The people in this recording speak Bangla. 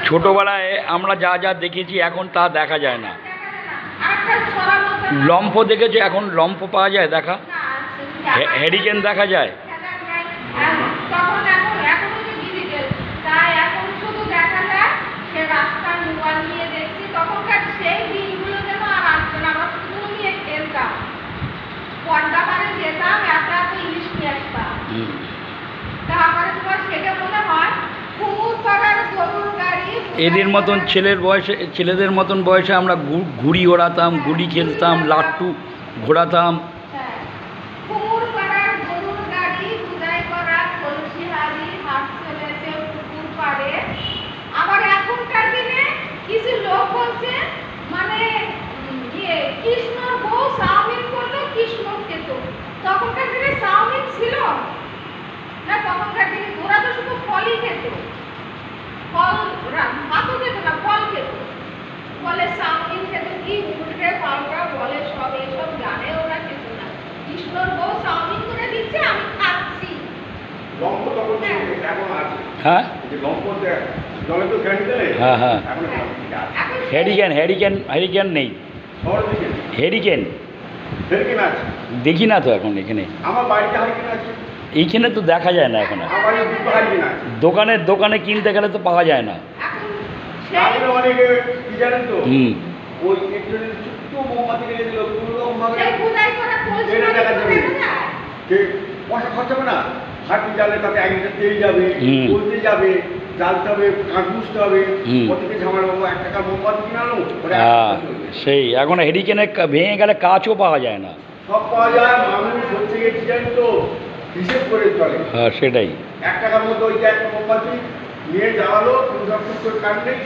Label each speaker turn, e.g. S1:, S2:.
S1: ছোটবেলায় আমরা যা যা দেখেছি এখন তা দেখা যায় না। লম্ফ দেখেছো, এখন লম্ফ পাওয়া যায় দেখা, হ্যারিকেন দেখা যায়। এদের মতন ছেলেদের মতন বয়সে আমরা ঘুড়ি ওড়াতাম, গুলি খেলতাম, লাট্টু ঘোরাতাম।
S2: আবার এখনকার দিনে কিছু লোক বলছে মানে কৃষ্ণর বউ চাউমিন করলো, কৃষ্ণ খেত। তখনকার দিনে চাউমিন ছিল না, তখনকার দিনে ওরা তো শুধু ফলই খেত, ফল ভাতও খেত না, ফল খেত। বলে চাউমিন খেত, কি উল্টে পাল্টা বলে, সব এসব জানে, ওরা খেত না। কৃষ্ণর বউ চাউমিন করে দিচ্ছে, আমি খাচ্ছি।
S3: লম্ফ তখন এখন আছে।
S1: হ্যাঁ
S3: লম্ফ জলে তো গ্যাস দেয়।
S1: হ্যাঁ হ্যাঁ,
S3: এখন
S1: হ্যারিকেন নেই। হ্যারিকেন
S3: আছে,
S1: দেখি না তো এখন এখানে।
S3: আমার বাড়িতে হ্যারিকেন আছে,
S1: এইখানে তো দেখা যায় না এখন।
S3: আমার দুটো হ্যারিকেন আছে।
S1: দোকানে কিনতে গেলে তো পাওয়া যায় না।
S3: অনেকে কি জানেন তো, ওই একটু ছোট্ট মোমবাতি লেগে দিল, দেখা যাবে যে পয়সা খরচ হবে না। হাঁটি জালে তাতে এক লিটার তেল যাবে, বলতে যাবে, জ্বালতে হবে, কাঠ বুঝতে হবে, প্রত্যেকে ঝামেলা বাবু 1 টাকার মোমবাতি কিনে আনো।
S1: সেই এখন হ্যারিকেনে ভেঙে গেলে কাচও পাওয়া যায় না।
S3: সব পাওয়া যায়, মানুষ হচ্ছে গিয়ে কি জানেন তো, হিসেব করে চলে।
S1: হ্যাঁ সেটাই।
S3: 1 টাকার মধ্যে ওই যে একটা মোমবাতি নিয়ে জ্বালালো, কোনো সব কিছু কাঠ নেই।